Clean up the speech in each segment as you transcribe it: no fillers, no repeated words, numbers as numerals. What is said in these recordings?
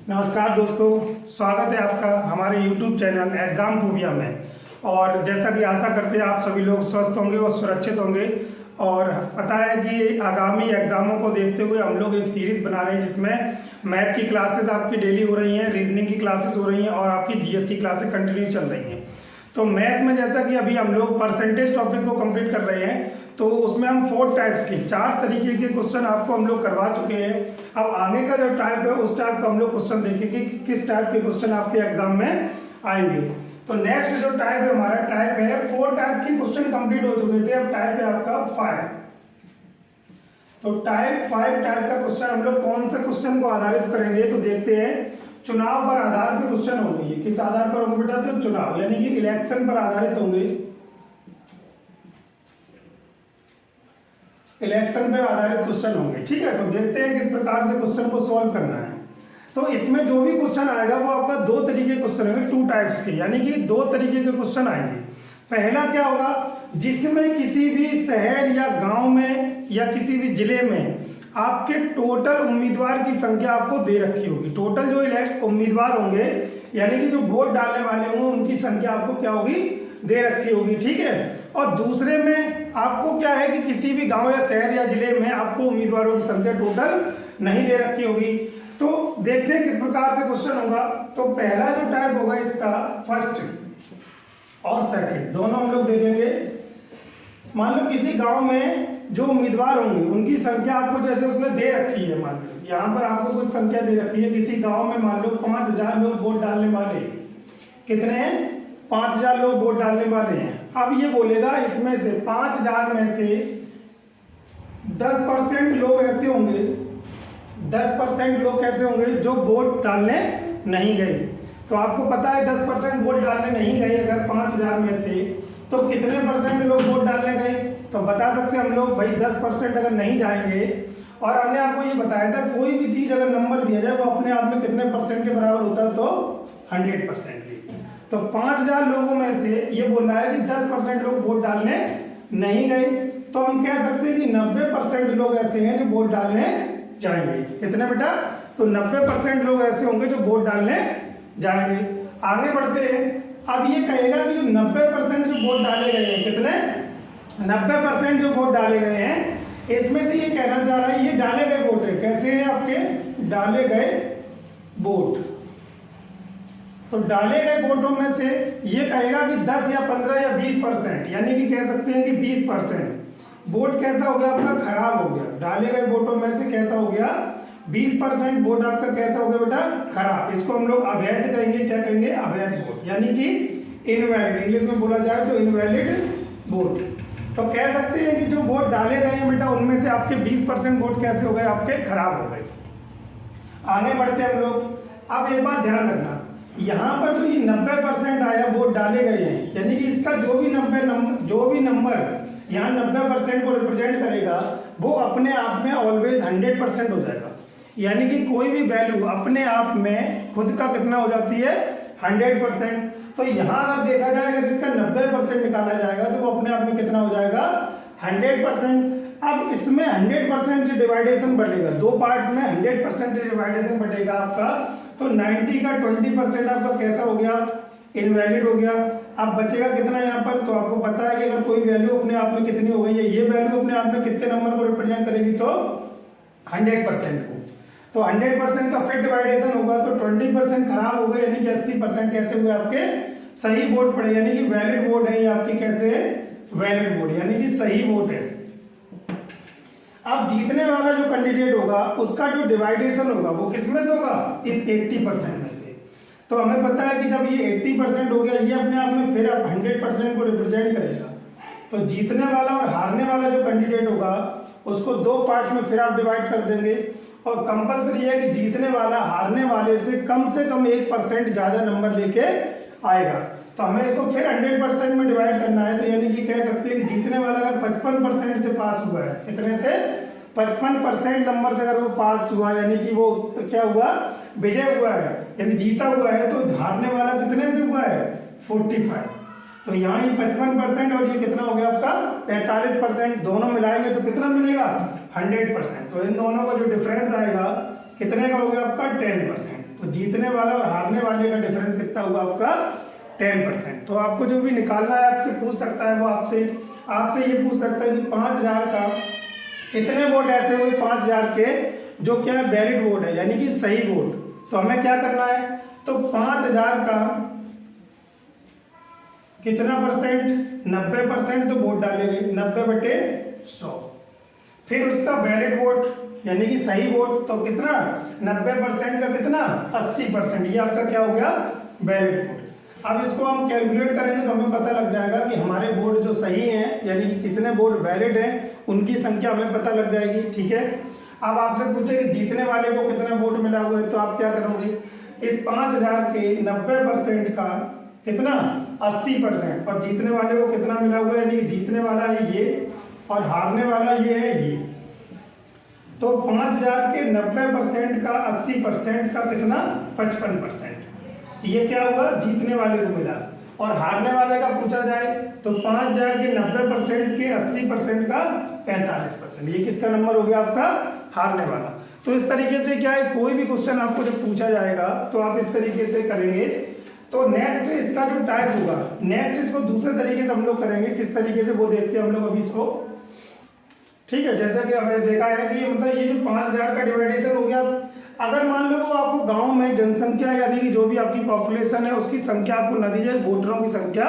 नमस्कार दोस्तों, स्वागत है आपका हमारे YouTube चैनल एग्जामफोबिया में। और जैसा कि आशा करते हैं आप सभी लोग स्वस्थ होंगे और सुरक्षित होंगे। और पता है कि आगामी एग्जामों को देखते हुए हम लोग एक सीरीज बना रहे हैं जिसमें मैथ की क्लासेस आपकी डेली हो रही हैं, रीजनिंग की क्लासेस हो रही हैं और आपकी जीएस की क्लासेस कंटिन्यू चल रही हैं। तो मैथ में जैसा कि अभी हम लोग परसेंटेज टॉपिक को कंप्लीट कर रहे हैं, तो उसमें हम 4 टाइप्स के 4 तरीके के क्वेश्चन आपको हम लोग करवा चुके हैं। अब आगे का जो टाइप है उस टाइप का हम लोग क्वेश्चन देखेंगे कि किस टाइप के क्वेश्चन आपके एग्जाम में आएंगे। तो नेक्स्ट जो टाइप है हमारा टाइप है 4 टाइप के क्वेश्चन कंप्लीट हो चुके थे, अब टाइप है आपका 5। तो टाइप 5 टाइप का क्वेश्चन हम लोग कौन से क्वेश्चन को आधारित करेंगे, तो देखते हैं। चुनाव पर आधार पे क्वेश्चन होंगे। किस आधार पर होंगे बेटा? तो चुनाव यानी कि इलेक्शन पर आधारित होंगे। इलेक्शन पर आधारित क्वेश्चन होंगे, ठीक है। तो देखते हैं किस प्रकार से क्वेश्चन को सॉल्व करना है। तो इसमें जो भी क्वेश्चन आएगा वो आपका 2 तरीके के क्वेश्चन होंगे, 2 टाइप्स के, यानी कि 2 तरीके के क्वेश्चन आएंगे। पहला क्या होगा, जिसमें किसी भी शहर या गांव में या किसी भी जिले में आपके टोटल उम्मीदवार की संख्या आपको दे रखी होगी। टोटल जो उम्मीदवार होंगे यानी कि जो वोट डालने वाले होंगे उनकी संख्या आपको क्या होगी, दे रखी होगी, ठीक है। और दूसरे में आपको क्या है कि किसी भी गांव या शहर या जिले में आपको उम्मीदवारों की संख्या टोटल नहीं दे रखी होगी। तो देखते हैं किस प्रकार से क्वेश्चन होगा। तो पहला जो टाइप होगा इसका फर्स्ट और सेकंड दोनों हम लोग दे देंगे। मान लो किसी गांव में जो उम्मीदवार होंगे उनकी संख्या आपको जैसे उसने दे रखी है, मान लो यहाँ पर आपको कुछ संख्या दे रखी है। किसी गांव में मान लो 5000 लोग वोट डालने वाले, कितने हैं? 5000 लोग वोट डालने वाले हैं। अब ये बोलेगा इसमें से 5000 में से 10% लोग ऐसे होंगे, 10% लोग कैसे होंगे जो वोट डालने नहीं गए। तो आपको पता है 10% वोट डालने नहीं गए अगर 5000 में से, तो कितने परसेंट लोग वोट डालने गए? तो बता सकते हैं हम लोग भाई 10% अगर नहीं जाएंगे। और हमने आपको ये बताया था कोई भी चीज अगर नंबर दिया जाए वो अपने आप में कितने परसेंट के बराबर होता है, तो 100%। तो 5000 लोगों में से ये बोल रहा है कि 10% लोग वोट डालने नहीं गए, तो हम कह सकते हैं कि 90% लोग ऐसे हैं जो वोट डालने जाएंगे। कितने बेटा? तो 90% लोग ऐसे होंगे जो वोट डालने जाएंगे। आगे बढ़ते हैं। अब ये कहेगा कि जो 90% जो वोट डाले गए हैं, कितने? 90% जो वोट डाले गए हैं, इसमें से ये कहना चाह रहा है ये डाले गए वोट है। कैसे है आपके डाले गए वोट? तो डाले गए वोटों में से ये कहेगा कि 10 या 15 या 20%, यानी कि कह सकते हैं कि 20% वोट कैसा हो गया आपका, खराब हो गया। डाले गए वोटों में से कैसा हो गया, 20% वोट आपका कैसा हो गया बेटा, खराब। इसको हम लोग अवैध कहेंगे। क्या कहेंगे? अवैध वोट, यानी कि इनवैलिड, इंग्लिश में बोला जाए तो इनवैलिड वोट। तो कह सकते हैं कि जो वोट डाले गए हैं बेटा उनमें से आपके 20% वोट कैसे हो गए, आपके खराब हो गए। आगे बढ़ते हैं हम लोग। अब एक बात ध्यान रखना, यहाँ पर जो ये 90% आया वोट डाले गए हैं, यानी कि इसका जो भी नंबर यहाँ 90% को रिप्रेजेंट करेगा वो अपने आप में ऑलवेज 100% हो जाएगा। यानी कि कोई भी वैल्यू अपने आप में खुद का कितना हो जाती है, 100%। तो यहाँ अगर देखा जाए अगर इसका 90% निकाला जाएगा तो वो अपने आप में कितना हो जाएगा, 100%। अब इसमें 100% से डिवाइडेशन बढ़ेगा, 2 पार्ट्स में 100% से डिवाइडेशन बढ़ेगा आपका। तो 90 का 20% आपका कैसा हो गया, इनवैलिड हो गया। अब बचेगा कितना यहाँ पर? तो आपको पता है कि अगर कोई वैल्यू अपने आप में कितनी हो गई है, ये वैल्यू अपने आप में कितने नंबर को रिप्रेजेंट करेगी, तो 100% को। तो 100% का फिर डिवाइडेशन होगा तो 20% खराब हो गए, यानी कि 80% कैसे हुए आपके सही वोट पड़े, यानी कि वैलिड वोट है ये आपके। कैसे है? वैलिड वोट, यानी कि सही वोट है। अब जीतने वाला जो कैंडिडेट होगा उसका जो डिवाइडेशन होगा वो किसमें से होगा, इस 80% में से। तो हमें पता है कि जब ये 80% हो गया, ये अपने आप में फिर 100% को रिप्रेजेंट करेगा। तो जीतने वाला और हारने वाला जो कैंडिडेट होगा उसको 2 पार्ट्स में फिर आप डिवाइड कर देंगे। और कंपलसरी है कि जीतने वाला हारने वाले से कम 1% ज्यादा नंबर लेके आएगा। तो हमें इसको फिर 100% में डिवाइड करना है। तो यानी कि कह सकते हैं कि जीतने वाला अगर 55% से पास हुआ है, कितने से? 55% नंबर से अगर वो पास हुआ, यानी कि वो क्या हुआ, विजय हुआ है, यानी जीता हुआ है। तो हारने वाला कितने से हुआ है, 45। तो यहाँ ये 55% और ये कितना हो गया आपका 45%, दोनों मिलाएंगे तो कितना मिलेगा 100%। तो इन दोनों का जो डिफरेंस आएगा कितने का हो गया आपका 10%। तो जीतने वाला और हारने वाले का डिफरेंस कितना हुआ आपका 10%। तो आपको जो भी निकालना है आपसे पूछ सकता है, वो आपसे ये पूछ सकता है कि 5000 का कितने वोट ऐसे हुए 5000 के जो क्या है वैलिड वोट है, यानी कि सही वोट। तो हमें क्या करना है, तो 5000 का कितना परसेंट, 90% तो वोट डालेंगे, 90/100। फिर उसका वैलिड वोट यानी कि सही वोट, तो कितना 90% का कितना 80%, ये आपका क्या हो गया वैलिड वोट। अब इसको हम कैलकुलेट करेंगे तो हमें पता लग जाएगा कि हमारे वोट जो सही हैं यानी कि कितने वोट वैलिड हैं उनकी संख्या हमें पता लग जाएगी। ठीक है, अब आपसे पूछे कि जीतने वाले को कितना वोट मिला हुआ है, तो आप क्या करोगे, इस 5000 के 90% का कितना 80%, और जीतने वाले को कितना मिला हुआ है, यानी कि जीतने वाला है ये और हारने वाला ये है ये। तो 5000 के 90% का 80% का कितना 55%, ये क्या हुआ जीतने वाले को मिला। और हारने वाले का पूछा जाए तो 5000 के 90% के 80% का 45%, ये किसका नंबर हो गया आपका हारने वाला। तो इस तरीके से क्या है, कोई भी क्वेश्चन आपको जब पूछा जाएगा तो आप इस तरीके से करेंगे। तो नेक्स्ट इसका जो टाइप होगा, नेक्स्ट इसको दूसरे तरीके से हम लोग करेंगे, किस तरीके से वो देखते हैं हम लोग अभी इसको। ठीक है, जैसा कि हमने देखा है कि मतलब ये जो 5000 का डिवाइडेशन हो गया, अगर मान लो वो आपको गांव में जनसंख्या यानी कि जो भी आपकी पॉपुलेशन है उसकी संख्या आपको न दी जाए, वोटरों की संख्या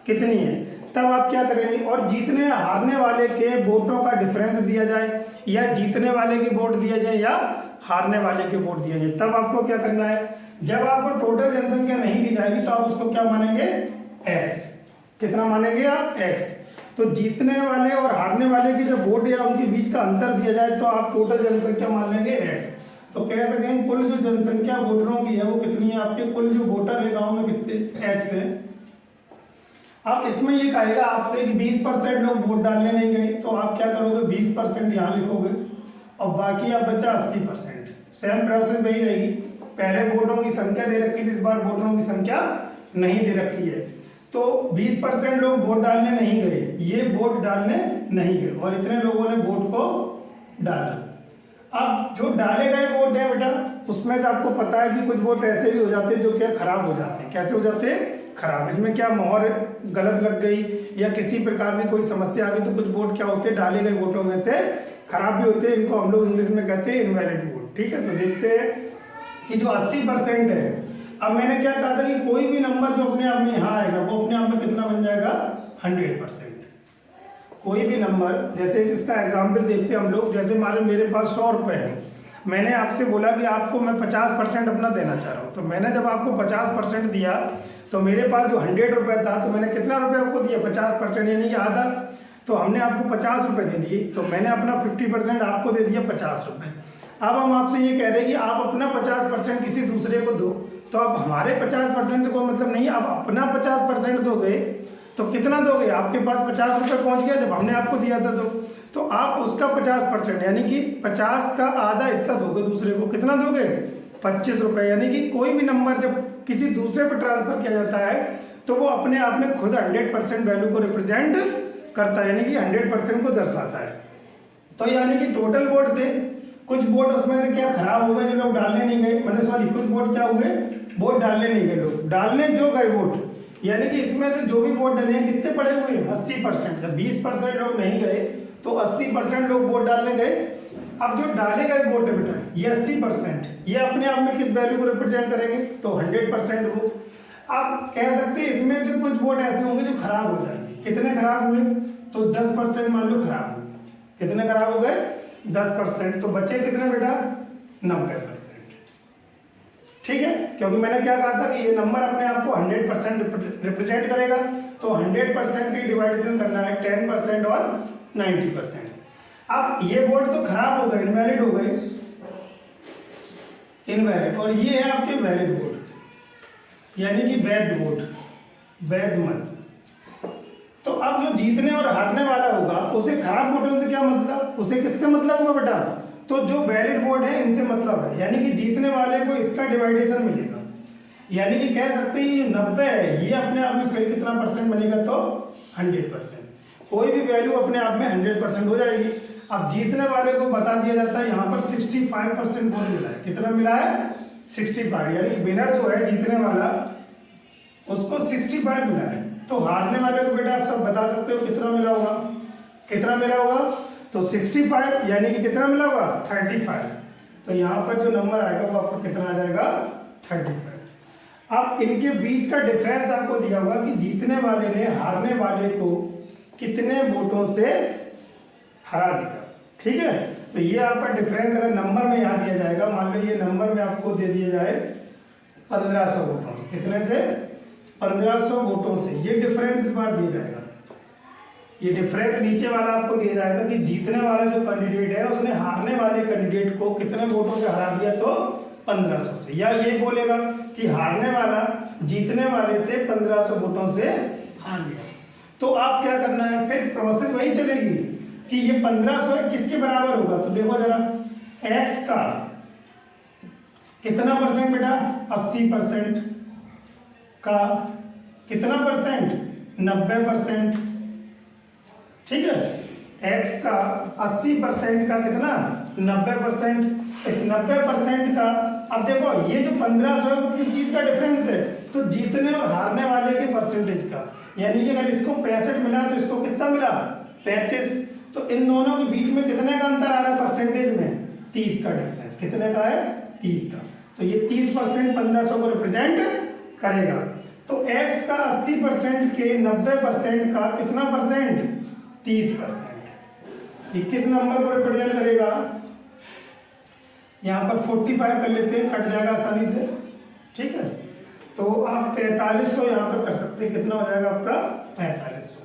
कितनी है, तब आप क्या करेंगे, और जीतने हारने वाले के वोटों का डिफरेंस दिया जाए, या जीतने वाले के वोट दिया जाए या हारने वाले के वोट दिए जाए, तब आपको क्या करना है, जब आपको टोटल जनसंख्या नहीं दी जाएगी तो आप उसको क्या मानेंगे x। कितना मानेंगे आप x। तो जीतने वाले और हारने वाले के जब वोट या उनके बीच का अंतर दिया जाए तो आप टोटल जनसंख्या मान लेंगे x। तो कह सकेंगे कुल जो जनसंख्या वोटरों की है वो कितनी है, आपके कुल जो वोटर है गांव में कितने x है। अब इसमें ये कहेगा आपसे कि 20% लोग वोट डालने नहीं गए, तो आप क्या करोगे 20% यहाँ लिखोगे और बाकी आप बचा 80%। सेम प्रोसेस वही रहेगी, पहले वोटों की संख्या दे रखी थी, इस बार वोटरों की संख्या नहीं दे रखी है। तो 20% लोग वोट डालने नहीं गए, ये वोट डालने नहीं गए और इतने लोगों ने वोट को डाला। अब जो डाले गए वोट है बेटा, उसमें से आपको पता है कि कुछ वोट ऐसे भी हो जाते हैं जो क्या खराब हो जाते हैं। कैसे हो जाते हैं खराब, इसमें क्या मोहर गलत लग गई या किसी प्रकार में कोई समस्या आ गई, तो कुछ वोट क्या होते हैं डाले गए वोटों में से खराब भी होते हैं, इनको हम लोग इंग्लिश में कहते हैं इनवैलिड वोट। ठीक है, तो देखते हैं कि जो 80% है, अब मैंने क्या कहा था कि कोई भी नंबर जो अपने आप में यहाँ आएगा वो अपने आप में कितना बन जाएगा 100%। कोई भी नंबर, जैसे इसका एग्जाम्पल देखते हैं हम लोग, जैसे मान लो मेरे पास 100 रुपए है, मैंने आपसे बोला कि आपको मैं 50% अपना देना चाह रहा हूँ, तो मैंने जब आपको 50% दिया तो मेरे पास जो 100 रुपए था, तो मैंने कितना रुपए आपको दिया 50% यानी कि आधा, तो हमने आपको 50 रुपए दे दिए, तो मैंने अपना 50% आपको दे दिया 50 रुपए। अब हम आपसे ये कह रहे हैं कि आप अपना 50% किसी दूसरे को दो, तो अब हमारे 50% से कोई मतलब नहीं, आप अपना 50% दोगे तो कितना दोगे, आपके पास 50 रुपये पहुंच गया जब हमने आपको दिया था, तो आप उसका 50% यानी कि 50 का आधा हिस्सा दोगे दूसरे को। कितना दोगे 25 रुपये। यानी कि कोई भी नंबर जब किसी दूसरे पर ट्रांसफर किया जाता है तो वो अपने आप में खुद 100% वैल्यू को रिप्रेजेंट करता है, यानी कि 100% को दर्शाता है। तो यानी कि टोटल वोट थे, कुछ वोट उसमें से क्या खराब हो गए जो लोग डालने नहीं गए, मतलब सॉरी कुछ वोट क्या हुए वोट डालने नहीं गए, लोग डालने जो गए वोट, यानी कि इसमें से जो भी वोट डले हैं कितने पड़े हुए 80%। जब 20% लोग नहीं गए तो 80% लोग वोट डालने गए। अब जो डाले गए वोट है बेटा ये 80%, ये अपने आप में किस वैल्यू को रिप्रेजेंट करेंगे, तो 100% को। आप कह सकते हैं इसमें से कुछ वोट ऐसे होंगे जो खराब हो जाएंगे। कितने खराब हुए, तो 10% मान लो खराब हुए। कितने खराब हो गए 10%, तो बचे कितने बेटा 90%। ठीक है, क्योंकि मैंने क्या कहा था कि ये नंबर अपने आप को 100% रिप्रेजेंट करेगा, तो 100% की डिवाइडेशन करना है 10% और 90%। अब ये वोट तो खराब हो गए, इनवैलिड हो गए, इनवैलिड, और ये है आपके वैलिड वोट यानी कि वैध वोट, वैध मत। तो अब जो जीतने और हारने वाला होगा उसे खराब वोटों से क्या मतलब, उसे किससे मतलब होगा बेटा, तो जो वैलिड वोट है इनसे मतलब है, यानी कि जीतने वाले को इसका डिवाइडेशन मिलेगा। यानी कि कह सकते हैं ये 90 है, ये अपने आप में फिर कितना परसेंट बनेगा, तो 100%। कोई भी वैल्यू अपने आप में 100% हो जाएगी। अब जीतने वाले को बता दिया जाता है यहाँ पर 65% वोट मिला है। कितना मिला है 65, यानी विनर जो है जीतने वाला उसको 65 मिला है। तो हारने वाले को बेटा आप सब बता सकते हो कितना मिला होगा, कितना मिला होगा, तो 65 यानी कि कितना मिला होगा 35। तो यहाँ पर जो नंबर आएगा वो आपको कितना आ जाएगा 35। अब इनके बीच का डिफरेंस आपको दिया होगा कि जीतने वाले ने हारने वाले को कितने वोटों से हरा दिया, ठीक है। तो ये आपका डिफरेंस अगर नंबर में यहाँ दिया जाएगा, मान लो ये नंबर में आपको दे दिया जाए 1500 वोटों से, कितने से 1500 वोटों से, ये डिफरेंस इस बार दिया जाएगा। ये डिफरेंस नीचे वाला आपको दिया जाएगा कि जीतने वाला जो कैंडिडेट है उसने हारने वाले कैंडिडेट को कितने वोटों से हरा दिया, तो 1500 से, या ये बोलेगा कि हारने वाला जीतने वाले से 1500 वोटों से हार गया। तो आप क्या करना है, फिर प्रोसेस वही चलेगी कि ये 1500 है किसके बराबर होगा, तो देखो जरा x का कितना परसेंट बेटा 80% का कितना परसेंट 90%, ठीक है। x का 80% का कितना 90%, इस 90% का अब देखो ये जो 1500 है वो किस चीज का डिफरेंस है, तो जीतने और हारने वाले के परसेंटेज का, यानी कि अगर इसको 65 मिला तो इसको कितना मिला 35, तो इन दोनों के बीच में कितने का अंतर आ रहा है परसेंटेज में 30 का डिफरेंस, कितने का है 30 का। तो ये 30% 1500 को रिप्रेजेंट करेगा। तो x का 80% के 90% का कितना परसेंट 30%, ये किस नंबर को रिप्रेजेंट करेगा, यहाँ पर 45 कर लेते हैं, कट जाएगा आसानी से, ठीक है। तो आप 4500 यहाँ पर कर सकते हैं, कितना हो जाएगा आपका 4500।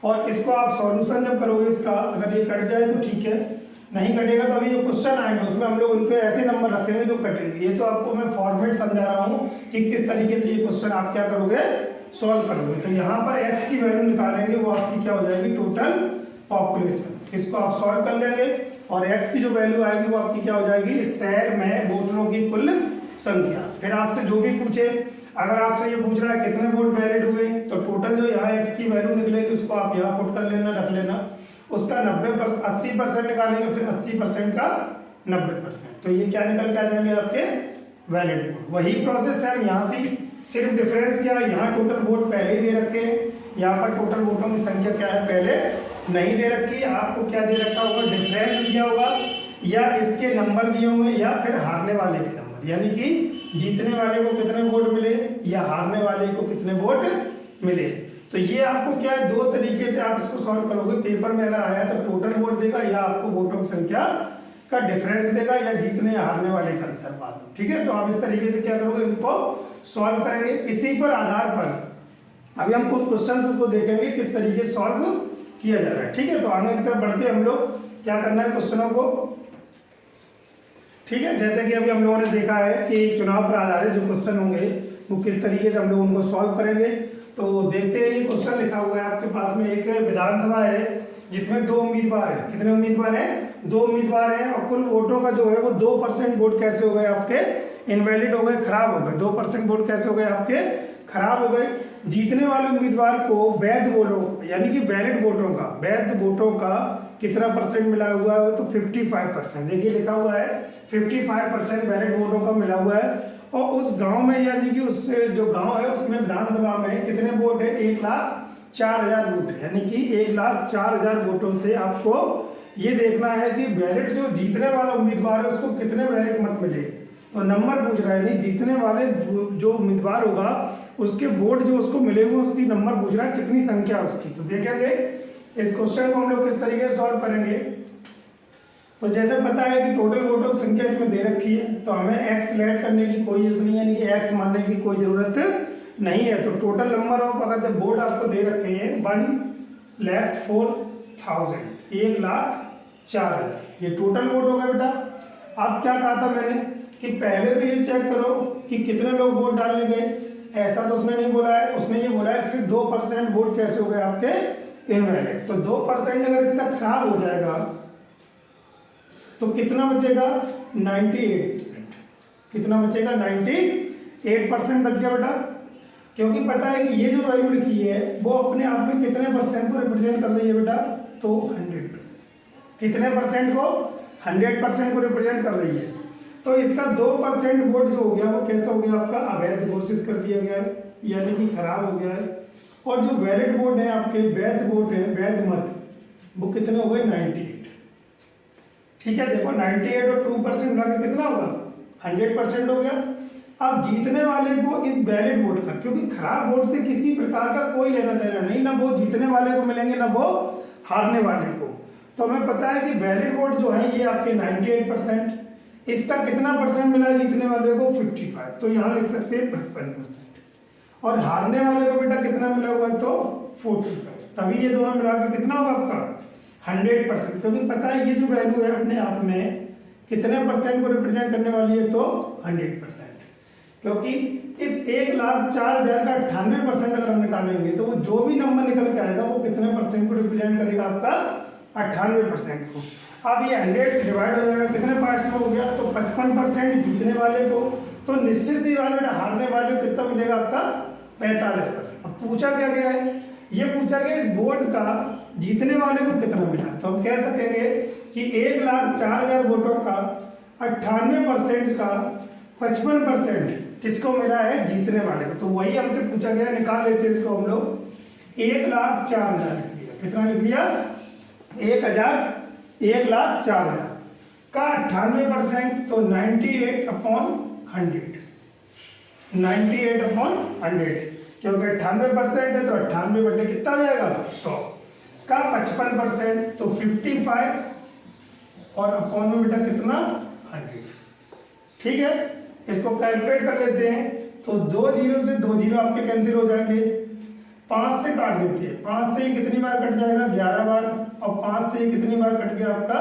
और इसको आप सॉल्यूशन जब करोगे इसका, अगर ये कट जाए तो ठीक है, नहीं कटेगा तो अभी ये क्वेश्चन आएंगे उसमें हम लोग उनको ऐसे नंबर रखेंगे जो कटेंगे। ये तो आपको मैं फॉर्मेट समझा रहा हूँ कि किस तरीके से ये क्वेश्चन आप क्या करोगे सॉल्व करोगे। तो यहाँ पर x की वैल्यू निकालेंगे, वो आपकी क्या हो जाएगी टोटल पॉपुलेशन, इसको आप सॉल्व कर लेंगे और x की जो वैल्यू आएगी वो आपकी क्या हो जाएगी इस शहर में वोटरों की कुल संख्या। फिर आपसे जो भी पूछे, अगर आपसे ये पूछ रहा है कितने वोट वैलिड हुए, तो टोटल जो यहाँ x की वैल्यू निकलेगी उसको आप यहाँ पुट कर लेना, रख लेना, उसका 80% निकालेंगे, फिर 80% का 90%, तो ये क्या निकल के आ जाएंगे आपके वैलिड वोट। वही प्रोसेस है यहाँ भी, सिर्फ डिफरेंस क्या है, यहाँ टोटल वोट पहले ही दे रखे हैं, यहाँ पर टोटल वोटों की संख्या क्या है पहले नहीं दे रखी है। आपको क्या दे रखा होगा डिफरेंस दिया होगा, या इसके नंबर दिए होंगे, या फिर हारने वाले के नंबर, यानी कि जीतने वाले को कितने वोट मिले या हारने वाले को कितने वोट मिले। तो ये आपको क्या है दो तरीके से आप इसको सॉल्व करोगे। पेपर में अगर आया तो टोटल वोट देगा, या आपको वोटों की संख्या का डिफरेंस देगा, या जीतने या हारने वाले का अंतर बाद में, ठीक है। तो आप इस तरीके से क्या करोगे इनको सॉल्व करेंगे। इसी पर आधार पर अभी हम कुछ क्वेश्चन को देखेंगे किस तरीके से सॉल्व किया जा रहा है, ठीक है। तो आगे की तरफ बढ़ते हम लोग क्या करना है क्वेश्चनों को, ठीक है। जैसे कि अभी हम लोगों ने देखा है कि चुनाव पर आधारित जो क्वेश्चन होंगे वो किस तरीके से हम लोग उनको सॉल्व करेंगे। तो देखते हैं, ये क्वेश्चन लिखा हुआ है आपके पास में, एक विधानसभा है जिसमें 2 उम्मीदवार हैं। कितने उम्मीदवार हैं 2 उम्मीदवार हैं, और कुल वोटों का जो है वो 2% वोट कैसे हो गए आपके इनवैलिड हो गए, खराब हो गए। 2% वोट कैसे हो गए आपके खराब हो गए। जीतने वाले उम्मीदवार को वैध वोटों यानी कि वैलिड वोटों का कितना परसेंट मिला हुआ है, तो 55%। देखिए लिखा हुआ है 55% वैलिड वोटों का मिला हुआ है। और उस गांव में यानी कि उस जो गांव है उसमें विधानसभा में कितने वोट है 1,04,000 वोट है, यानी कि 1,04,000 वोटों से आपको ये देखना है कि वैलिड जो जीतने वाला उम्मीदवार है उसको कितने वैलिड मत मिले। तो नंबर पूछ रहा है, नहीं जीतने वाले जो उम्मीदवार होगा उसके वोट जो उसको मिले हुए उसकी नंबर पूछ रहा है कितनी संख्या उसकी। तो देखेंगे इस क्वेश्चन को हम लोग किस तरीके से सॉल्व करेंगे। तो जैसे पता है कि टोटल वोटों की संख्या इसमें दे रखी है, तो हमें x लेट करने की कोई जरूरत नहीं है, यानी कि x मानने की कोई जरूरत नहीं है। तो टोटल नंबर ऑफ अगर जब वोट आपको दे रखे हैं 1,04,000 1,04,000 ये टोटल वोट होगा बेटा। अब क्या कहा था मैंने कि पहले तो ये चेक करो कि कितने लोग वोट डालने गए। ऐसा तो उसने नहीं बोला है, उसने ये बोला है सिर्फ 2% वोट कैसे हो गए आपके इनवैलिड। तो 2% अगर इसका खराब हो जाएगा तो कितना बचेगा 98%। कितना बचेगा 98% बच गया बेटा, क्योंकि पता है कि ये जो वैल्यू लिखी है वो अपने आप में कितने परसेंट को रिप्रेजेंट कर रही है बेटा, तो 100%। कितने परसेंट को 100% को रिप्रेजेंट कर रही है। तो इसका 2% वोट जो हो गया वो कैसा हो गया आपका अवैध घोषित कर दिया गया है, यानी कि खराब हो गया है। और जो वैलिड वोट है आपके, वैध वोट है, वैध मत, वो कितने हो गए 98। ठीक है, देखो 98 और 2% मिला के कितना होगा 100% हो गया। अब जीतने वाले को इस वैलिड वोट का, क्योंकि खराब वोट से किसी प्रकार का कोई लेना देना नहीं, ना वो जीतने वाले को मिलेंगे ना वो हारने वाले को। तो हमें पता है कि वैलिड वोट जो है ये आपके 98%, इसका कितना परसेंट मिला जीतने वाले को 55, तो यहाँ लिख सकते हैं 55%। और हारने वाले को बेटा कितना मिला हुआ है तो 45, तभी ये दोनों मिलाकर कितना होगा आपका 100%, क्योंकि पता है ये जो वैल्यू है अपने आप में कितने परसेंट को रिप्रेजेंट करने वाली है तो 100%, क्योंकि इस 1,04,000 का 98% अगर हम निकालेंगे तो वो जो भी नंबर निकल के आएगा वो कितने परसेंट को रिप्रेजेंट करेगा आपका 98% को। अब ये 100 डिवाइड हो जाएगा, कितने पार्ट्स में हो गया तो 55% जीतने वाले को, तो निश्चित ही बात बेटा हारने वाले को कितना मिलेगा आपका 45%। अब पूछा क्या गया है, ये पूछा गया इस बोर्ड का जीतने वाले को कितना मिला, तो हम कह सकेंगे कि 1,04,000 वोटों का 98% का 55% किसको मिला है जीतने वाले को। तो वही हमसे पूछा गया, निकाल लेते हैं इसको हम लोग। 1,04,000 लिख लिया, कितना लिख लिया 1,04,000 का 98% तो 98/100, 98/100, क्योंकि 98% है तो 98 बटे कितना हो जाएगा 100 का 55% तो 55 और अपॉन में बेटा कितना 100। ठीक है, इसको कैलकुलेट कर लेते हैं तो 2 0 से 2 0 आपके कैंसिल हो जाएंगे, 5 से काट देते हैं, 5 से कितनी बार कट जाएगा 11 बार, और 5 से कितनी बार कट गया आपका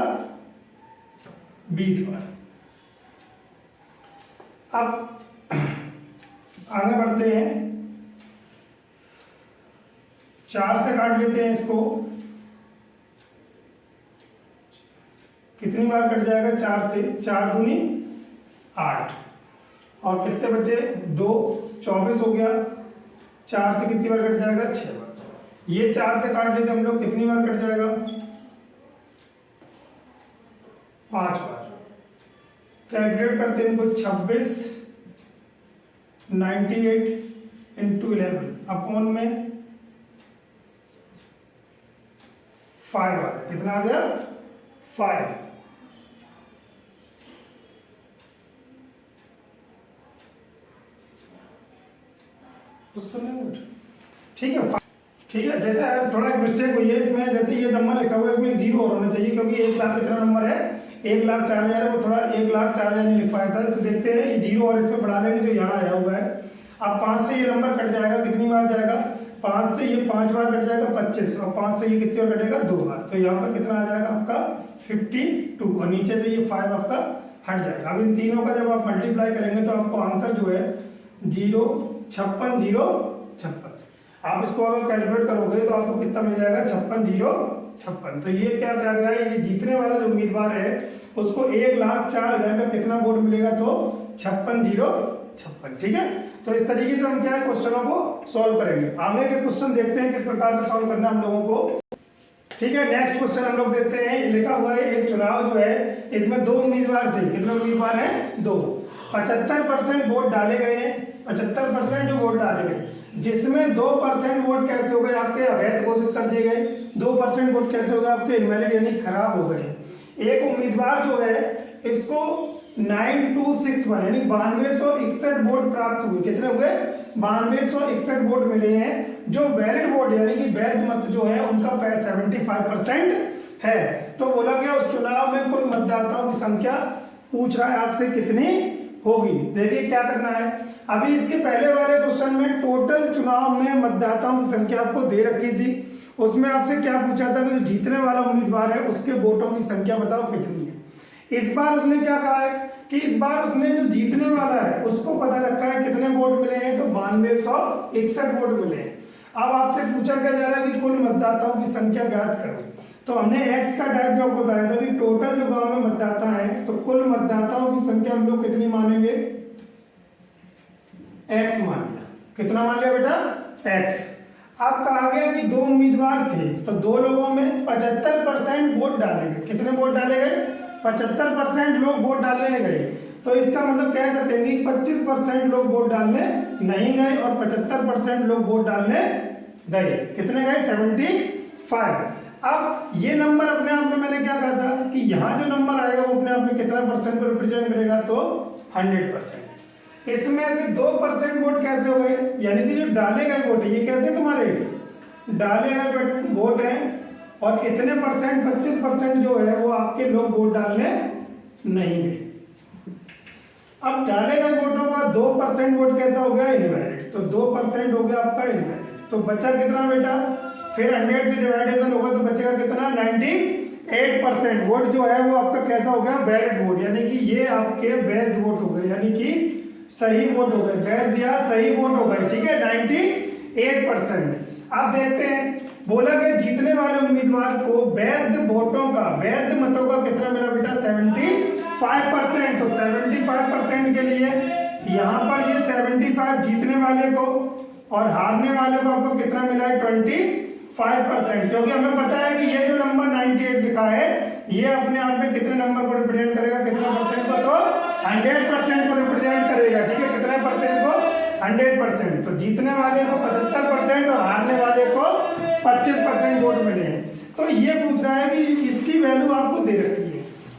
20 बार। अब आगे बढ़ते हैं, 4 से काट लेते हैं इसको, कितनी बार कट जाएगा 4 से, 4 दूनी 8, और कितने बचे 2, 24 हो गया। 4 से कितनी बार कट जाएगा 6 बार, ये 4 से काट लेते हम लोग, कितनी बार कट जाएगा 5 बार। कैलकुलेट करते हैं इनको, 26 98 इंटू 11 अपॉन में 5 आ गया, कितना आ गया 5। ठीक है, ठीक है, जैसे थोड़ा एक मिस्टेक हुई है इसमें, जैसे ये नंबर लिखा हुआ है इसमें 0 और होना चाहिए, क्योंकि 1 लाख कितना नंबर है 1,04,000 है, वो थोड़ा 1,04,000 नहीं लिख पाया था। तो देखते हैं ये 0 और इसमें बढ़ा लेंगे जो यहाँ आया हुआ है। अब 5 से ये नंबर कट जाएगा, कितनी बार जाएगा 5 से ये 5 बार कट जाएगा 25, और 5 से ये कितनी बार कटेगा 2 बार, तो यहाँ पर कितना आ जाएगा आपका 52, और नीचे से ये 5 आपका हट जाएगा। अब इन तीनों का जब आप मल्टीप्लाई करेंगे तो आपको आंसर जो है 0 56 0 56। आप इसको अगर कैलकुलेट करोगे तो आपको कितना मिल जाएगा 56 0 56। तो ये क्या क्या गया है, ये जीतने वाला जो उम्मीदवार है उसको 1,04,000 का कितना वोट मिलेगा तो 56 0 56। ठीक है, तो इस तरीके से हम क्या है क्वेश्चनों को सॉल्व करेंगे। आगे के क्वेश्चन देखते हैं किस प्रकार से सॉल्व करना हम लोगों को। ठीक है, नेक्स्ट क्वेश्चन हम लोग देखते हैं। लिखा हुआ है एक चुनाव जो है इसमें 2 उम्मीदवार थे, कितने उम्मीदवार हैं 2, 75% वोट डाले गए हैं, 75% जो वोट डाले गए, जिसमें 2% वोट कैसे हो गए आपके अवैध घोषित कर दिए गए, 2% वोट कैसे हो गए आपके इनवैलिड यानी खराब हो गए। एक उम्मीदवार जो है इसको 9261 यानी 9261 वोट प्राप्त हुए, कितने हुए 9261 वोट मिले हैं, जो वैलिड वोट यानी कि वैध मत जो है उनका 75% है। तो बोला गया उस चुनाव में कुल मतदाताओं की संख्या पूछ रहा है आपसे कितनी होगी। देखिए क्या करना है, अभी इसके पहले वाले क्वेश्चन में टोटल चुनाव में मतदाताओं की संख्या आपको दे रखी थी, उसमें आपसे क्या पूछा था कि जो जीतने वाला उम्मीदवार है उसके वोटों की संख्या बताओ कितनी है। इस बार उसने क्या कहा है कि इस बार उसने जो जीतने वाला है उसको पता रखा है कितने वोट मिले हैं तो 9261 वोट मिले हैं। अब आपसे पूछा क्या जा रहा है कि कुल मतदाताओं की संख्या ज्ञात करो। तो हमने x का टाइप जो आपको बताया था कि टोटल जो गांव में मतदाता हैं तो कुल मतदाताओं की संख्या हम लोग कितनी मानेंगे x मान लिया। कितना मान लिया बेटा x। अब कहा गया कि 2 उम्मीदवार थे तो 2 लोगों में 75% वोट डाले गए। कितने वोट डाले गए 75% लोग वोट डालने गए। तो इसका मतलब कह सकते हैं कि 25% लोग वोट डालने नहीं गए और 75% लोग वोट डालने गए। कितने गए? 75। अब ये नंबर अपने आप में मैंने क्या कहा था कि यहाँ जो नंबर आएगा वो अपने आप में कितना परसेंट को रिप्रेजेंट करेगा? तो 100%। इसमें से 2% वोट कैसे हो गए? यानी कि जो डाले गए वोट है ये कैसे तुम्हारे डाले गए वोट हैं और इतने परसेंट 25% जो है वो आपके लोग वोट डालने नहीं गए। अब डाले गए वोटों का 2% वोट कैसा हो गया? इनवैलिड। तो 2% हो गया आपका इनवैलिड। तो बचा कितना बेटा? फिर 100 से डिवाइडेशन होगा तो बचेगा कितना? 98% वोट जो है वो आपका कैसा हो गया? Valid vote. यानी कि ये आपके वैध वोट हो गए, यानी कि सही वोट हो गए। वैध या सही वोट हो गए, ठीक है, 98%। आप देखते हैं बोला गया जीतने वाले उम्मीदवार को वैध वोटों का, वैध मतों का कितना मिला बेटा? 75%। तो 75% के लिए यहाँ पर ये 75 जीतने वाले को और हारने वाले को आपको कितना मिला है? 25%। क्योंकि हमें पता है कि ये जो नंबर 98 लिखा है ये अपने आप में कितने नंबर को रिप्रेजेंट करेगा? कितना परसेंट को? तो 100% को रिप्रेजेंट करेगा, ठीक है। कितने परसेंट को? 100%। तो जीतने वाले को 75% और हारने वाले को 25% वोट मिले हैं। तो ये पूछ रहा है कि इसकी वैल्यू आपको दे रखी है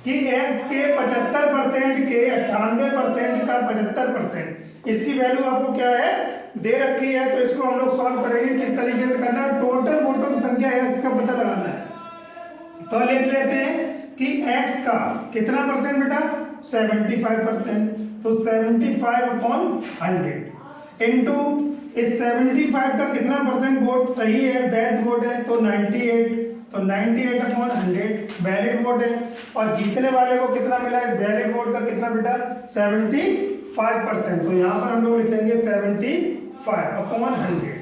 कि x के 75% के 98% का 75%, इसकी वैल्यू आपको क्या है? दे रखी है। तो इसको हम लोग सॉल्व करेंगे। किस तरीके से करना है? टोटल वोटों की संख्या x का पता लगाना है। तो लिख लेते हैं कि x का कितना परसेंट बेटा? 75%। तो 75/100 इंटू इस 75 का कितना परसेंट वोट सही है, वैध वोट है? तो 98। तो 98/100 वैलिड वोट है। और जीतने वाले को कितना मिला? इस वैलिड वोट का कितना बेटा? 75%। तो यहाँ पर हम लोग लिखेंगे 75/100।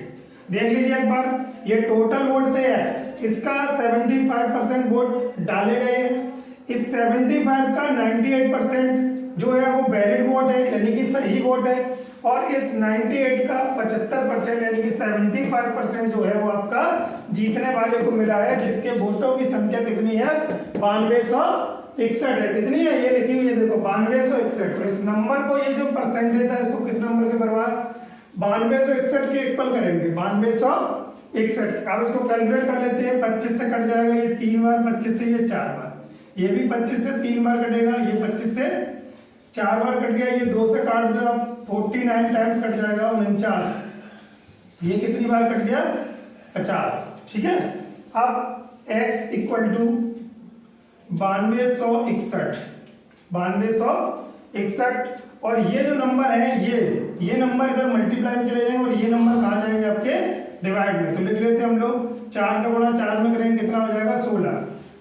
देख लीजिए एक बार, ये टोटल वोट थे x, इसका 75% वोट डाले गए। इस 75 का 98% जो है वो वैलिड वोट है, यानी कि सही वोट है। और इस 98 का 75% यानी कि 75% जो है वो आपका जीतने वाले को मिला है, जिसके वोटों की संख्या कितनी है? 9261 है। कितनी है? ये लिखी हुई है देखो, 9261। तो इस नंबर को, ये जो परसेंटेज था इसको किस नंबर के बराबर? 9261 के इक्वल करेंगे, 9261। अब इसको कैलकुलेट कर लेते हैं। 25 से कट जाएगा ये 3 बार, 25 से ये 4 बार, ये भी 25 से 3 बार कटेगा, ये 25 से 4 बार कट गया, ये 2 से काट दो आप, 49 टाइम्स कट जाएगा, 49। ये कितनी बार कट गया? 50, ठीक है। अब x इक्वल टू 9261, 9261। और ये जो नंबर है ये नंबर इधर मल्टीप्लाई में चले जाएंगे और ये नंबर कहाँ जाएंगे? आपके डिवाइड में। तो लिख लेते हैं हम लोग, 4 का गुणा 4 में करेंगे, कितना हो जाएगा? 16।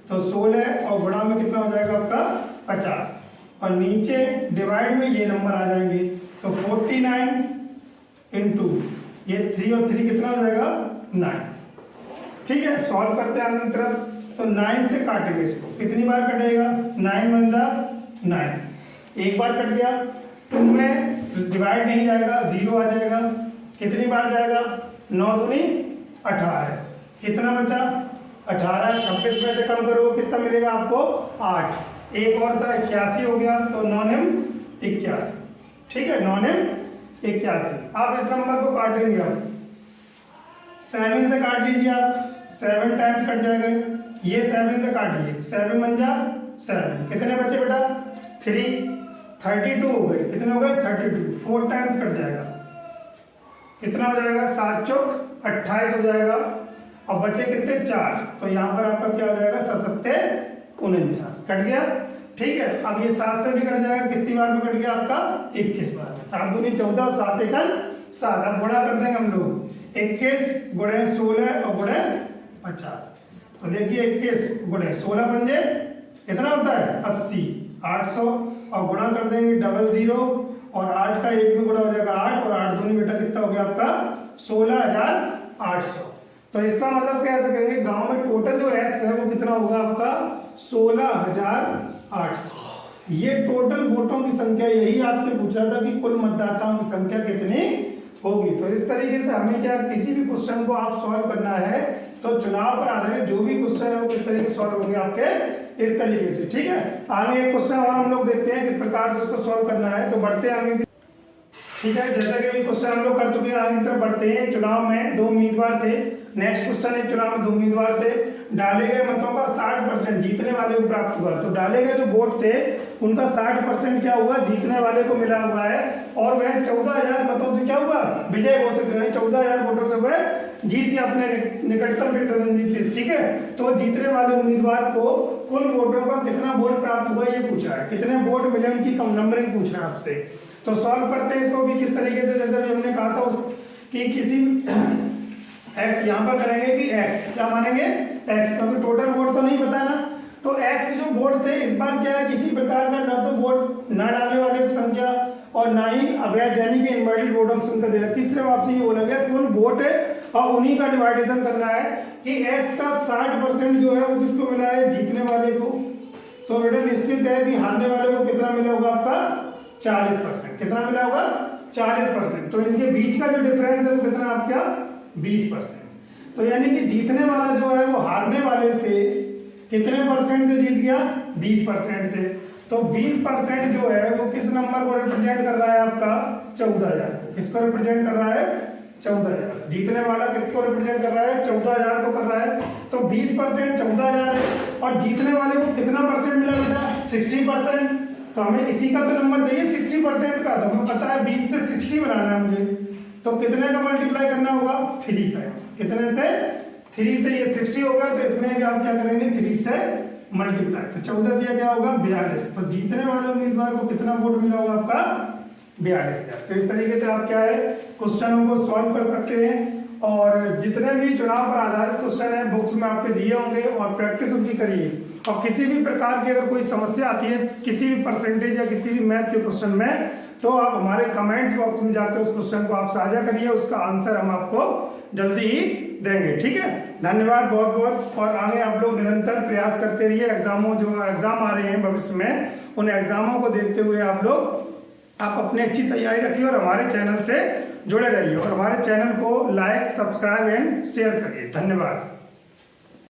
तो 16 और गुणा में कितना हो जाएगा आपका? 50। और नीचे डिवाइड में ये नंबर आ जाएंगे। तो 49 इंटू ये 3 और 3 कितना हो जाएगा? 9, ठीक है। सॉल्व करते हैं आगे की तरफ। तो 9 से काटेंगे इसको, कितनी बार कटेगा? 9 1 जा 9, एक बार कट गया। 2 में डिवाइड नहीं जाएगा, 0 आ जाएगा। कितनी बार जाएगा? 9 दूनी 18, कितना बचा? 18। 26 में से कम करो, कितना मिलेगा आपको? 8। एक और था 81 हो गया, तो 9 9 81, ठीक है, 9 9 81। आप इस नंबर को काटेंगे, आप 7 से काट लीजिए, आप 7 टाइम्स कट जाएगा, ये 7 से काटिए, 7 1 जा 7, कितने बचे बेटा? 3, 32 हो गए। कितने हो गए? 32। 4 टाइम्स कट जाएगा, कितना हो जाएगा? 7 चौक 28 हो जाएगा। और बचे कितने? 4। तो यहाँ पर आपका क्या हो जाएगा? 7 49 कट गया, ठीक है। अब ये 7 से भी कट जाएगा, कितनी बार में कट गया आपका? 21 बार में। 7 दूनी 14, 7 1 7। अब गुणा कर देंगे हम लोग, 21 गुणे 16 और गुणे 50। तो देखिए 21 गुणे 16 पंजे कितना होता है? 80, 800। और गुणा कर देंगे 00 और 8 का 1 में गुणा हो जाएगा 8 और 8 दूनी बेटा कितना हो गया आपका? 16,800। तो इसका मतलब कह सकेंगे गांव में टोटल जो एक्स है वो कितना होगा आपका? 16,800। ये टोटल वोटों की संख्या, यही आपसे पूछ रहा था कि कुल मतदाताओं की संख्या कितनी होगी। तो इस तरीके से हमें क्या, किसी भी क्वेश्चन को आप सॉल्व करना है तो चुनाव पर आधारित जो भी क्वेश्चन है वो किस तरीके से सॉल्व होंगे आपके इस तरीके से, ठीक है। आगे एक क्वेश्चन और हम लोग देखते हैं किस प्रकार से उसको सॉल्व करना है। तो बढ़ते हैं आगे, ठीक है। जैसा कि अभी क्वेश्चन हम लोग कर चुके हैं, आगे की तरफ बढ़ते हैं। चुनाव में 2 उम्मीदवार थे। नेक्स्ट क्वेश्चन है, चुनाव में 2 उम्मीदवार थे, डाले गए मतों का 60% जीतने वाले को प्राप्त हुआ। तो डाले गए जो वोट थे उनका 60% क्या हुआ, जीतने वाले को मिला हुआ है, और वह 14,000 मतों से क्या हुआ, विजय घोषित हुए। 14,000 वोटों से वह जीत के अपने निकटतम प्रतिद्वंदी थे, ठीक है। तो जीतने वाले उम्मीदवार को कुल वोटों का कितना वोट प्राप्त हुआ ये पूछा है, कितने वोट मिले उनकी कम नंबरिंग पूछ रहा है आपसे। तो सॉल्व करते हैं इसको भी किस तरीके से, जैसे भी हमने कहा था कि किसी एक्स यहाँ पर करेंगे कि एक्स क्या मानेंगे, एक्स, क्योंकि टोटल वोट तो नहीं पता ना। तो एक्स जो वोट थे इस बार क्या है, किसी प्रकार का ना तो वोट न डालने वाले की संख्या और ना ही अवैध यानी कि इनवैलिड वोटों की संख्या दे रहा है। तीसरे आपसे ये बोला गया कुल वोट है और उन्हीं का डिवाइडेशन करना है कि एक्स का 60% जो है वो किसको मिला है, जीतने वाले को। तो बेटा निश्चित है कि हारने वाले को कितना मिला होगा, आपका 40%। कितना मिला होगा, 40%। तो इनके बीच का जो डिफरेंस है वो कितना आपका 20%। तो यानी कि जीतने वाला जो है वो हारने वाले से कितने परसेंट से जीत गया, 20% थे। तो 20% जो है वो किस नंबर को रिप्रेजेंट कर रहा है, आपका 14,000। किसको रिप्रेजेंट कर रहा है, 14,000। जीतने वाला किसको रिप्रेजेंट कर रहा है, 14,000 को कर रहा है। तो 20% 14,000 है, और जीतने वाले को कितना परसेंट मिला बेटा, 60%। तो हमें इसी का तो नंबर चाहिए 60% का। तो हमें पता है 20 से 60 बनाना है मुझे, तो कितने का मल्टीप्लाई करना होगा, 3 का। कितने से, 3 से ये 60 होगा, तो इसमें भी आप क्या करेंगे, 3 से मल्टीप्लाई। तो 14 दिया क्या होगा, 42। तो जीतने वाले उम्मीदवार को कितना वोट मिला होगा, आपका 42,000। तो इस तरीके से आप क्या है क्वेश्चनों को सॉल्व कर सकते हैं। और जितने भी चुनाव पर आधारित क्वेश्चन है बुक्स में आपके दिए होंगे, और प्रैक्टिस उनकी करिए। और किसी भी प्रकार की अगर कोई समस्या आती है किसी भी परसेंटेज या किसी भी मैथ के क्वेश्चन में, तो आप हमारे कमेंट्स बॉक्स में जाकर उस क्वेश्चन को आप साझा करिए, उसका आंसर हम आपको जल्दी ही देंगे, ठीक है। धन्यवाद बहुत बहुत। और आगे आप लोग निरंतर प्रयास करते रहिए। जो एग्जाम आ रहे हैं भविष्य में, उन एग्जामों को देखते हुए आप अपनी अच्छी तैयारी रखिए और हमारे चैनल से जुड़े रहिए, और हमारे चैनल को लाइक, सब्सक्राइब एंड शेयर करिए। धन्यवाद।